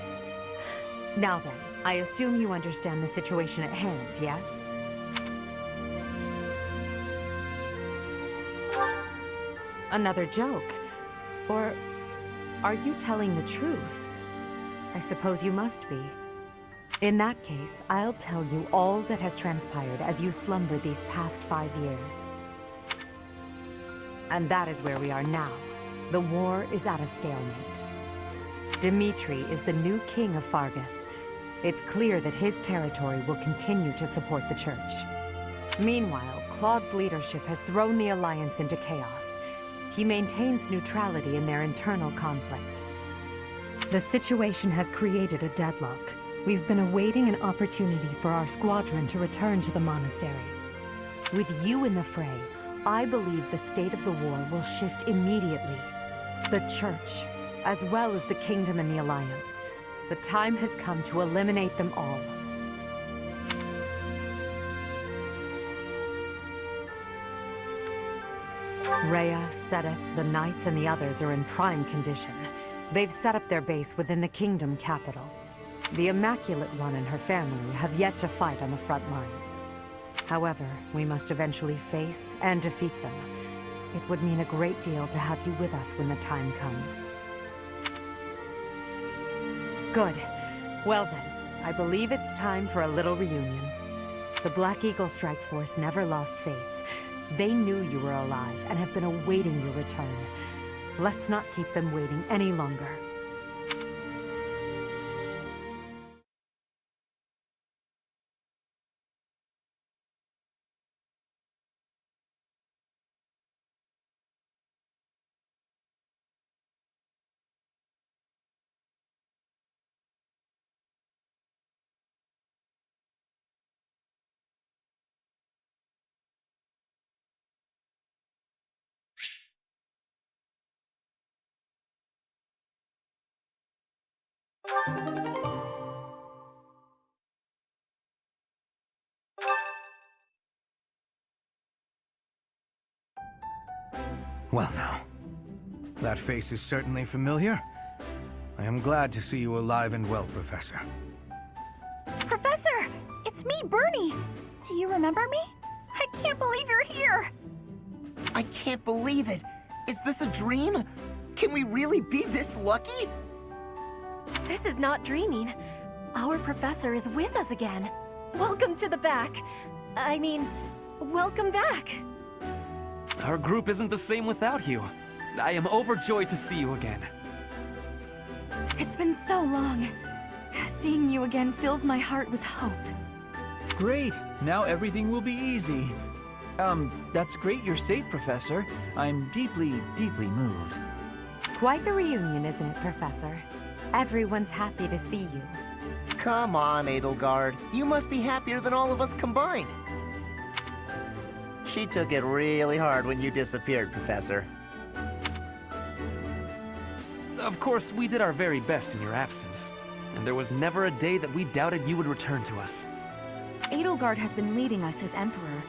Now then, I assume you understand the situation at hand, yes? Another joke? Or are you telling the truth? I suppose you must be. In that case, I'll tell you all that has transpired as you slumbered these past 5 years. And that is where we are now. The war is at a stalemate. Dimitri is the new king of Fargus. It's clear that his territory will continue to support the church. Meanwhile, Claude's leadership has thrown the Alliance into chaos. He maintains neutrality in their internal conflict. The situation has created a deadlock. We've been awaiting an opportunity for our squadron to return to the monastery. With you in the fray, I believe the state of the war will shift immediately. The church, as well as the kingdom and the Alliance. The time has come to eliminate them all. Rhea, Seth, the Knights, and the others are in prime condition. They've set up their base within the kingdom capital. The Immaculate One and her family have yet to fight on the front lines. However, we must eventually face and defeat them. It would mean a great deal to have you with us when the time comes. Good. Well then, I believe it's time for a little reunion. The Black Eagle Strike Force never lost faith. They knew you were alive and have been awaiting your return. Let's not keep them waiting any longer. Well now, that face is certainly familiar. I am glad to see you alive and well, Professor. Professor! It's me, Bernie! Do you remember me? I can't believe you're here! I can't believe it! Is this a dream? Can we really be this lucky? This is not dreaming. Our professor is with us again. Welcome to the back. I mean, welcome back. Our group isn't the same without you. I am overjoyed to see you again. It's been so long. Seeing you again fills my heart with hope. Great! Now everything will be easy. That's great you're safe, Professor. I'm deeply, deeply moved. Quite the reunion, isn't it, Professor? Everyone's happy to see you. Come on, Edelgard. You must be happier than all of us combined. She took it really hard when you disappeared, Professor. Of course, we did our very best in your absence. And there was never a day that we doubted you would return to us. Edelgard has been leading us as Emperor.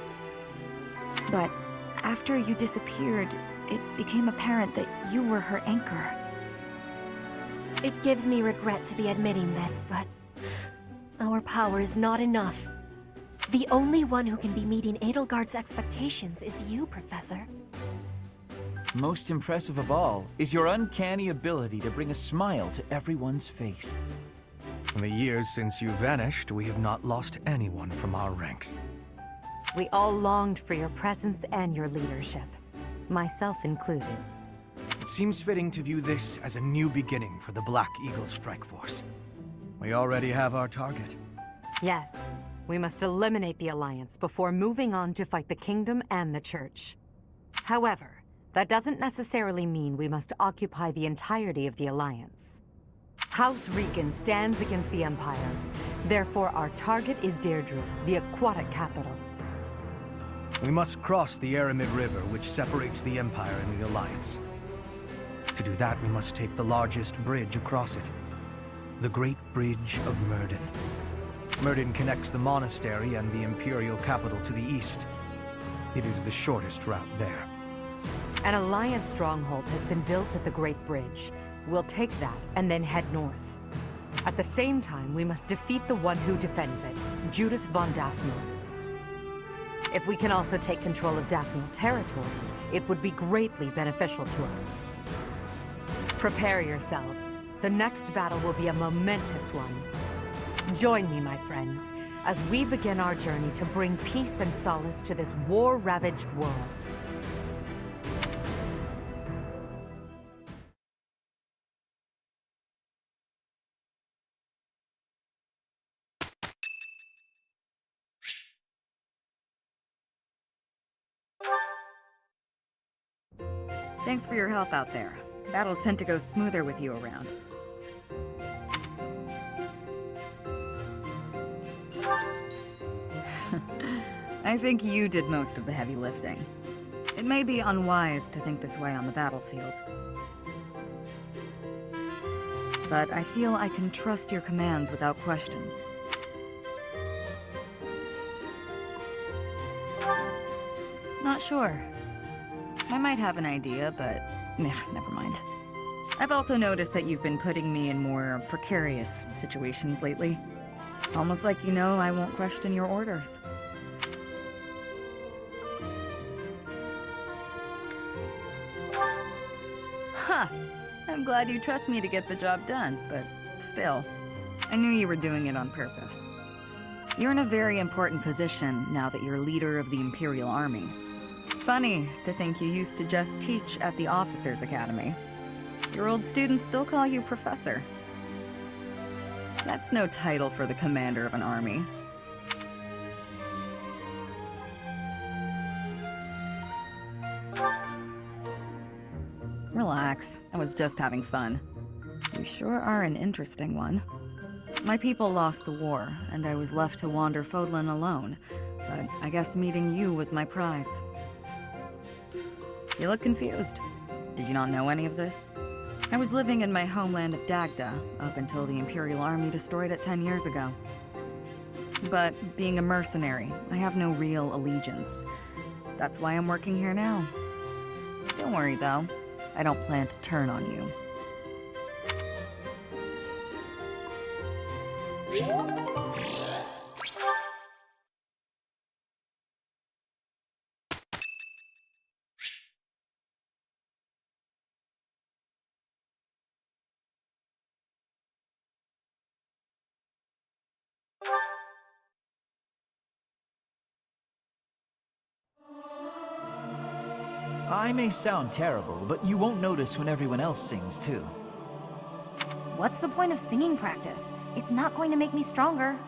But after you disappeared, it became apparent that you were her anchor. It gives me regret to be admitting this, but our power is not enough. The only one who can be meeting Edelgard's expectations is you, Professor. Most impressive of all is your uncanny ability to bring a smile to everyone's face. In the years since you vanished, we have not lost anyone from our ranks. We all longed for your presence and your leadership, myself included. It seems fitting to view this as a new beginning for the Black Eagle Strike Force. We already have our target. Yes, we must eliminate the Alliance before moving on to fight the Kingdom and the Church. However, that doesn't necessarily mean we must occupy the entirety of the Alliance. House Rican stands against the Empire. Therefore, our target is Deirdre, the aquatic capital. We must cross the Aramid River, which separates the Empire and the Alliance. To do that, we must take the largest bridge across it. The Great Bridge of Myrden. Myrden connects the monastery and the Imperial capital to the east. It is the shortest route there. An Alliance stronghold has been built at the Great Bridge. We'll take that and then head north. At the same time, we must defeat the one who defends it, Judith von Daphne. If we can also take control of Daphne territory, it would be greatly beneficial to us. Prepare yourselves. The next battle will be a momentous one. Join me, my friends, as we begin our journey to bring peace and solace to this war-ravaged world. Thanks for your help out there. Battles tend to go smoother with you around. I think you did most of the heavy lifting. It may be unwise to think this way on the battlefield. But I feel I can trust your commands without question. Not sure. I might have an idea, but never mind. I've also noticed that you've been putting me in more precarious situations lately. Almost like you know I won't question your orders. Huh. I'm glad you trust me to get the job done, but still. I knew you were doing it on purpose. You're in a very important position now that you're leader of the Imperial Army. Funny to think you used to just teach at the Officers' Academy. Your old students still call you Professor. That's no title for the commander of an army. Relax, I was just having fun. You sure are an interesting one. My people lost the war, and I was left to wander Fodlan alone, but I guess meeting you was my prize. You look confused. Did you not know any of this? I was living in my homeland of Dagda up until the Imperial Army destroyed it 10 years ago. But being a mercenary, I have no real allegiance. That's why I'm working here now. Don't worry though, I don't plan to turn on you. I may sound terrible, but you won't notice when everyone else sings too. What's the point of singing practice? It's not going to make me stronger.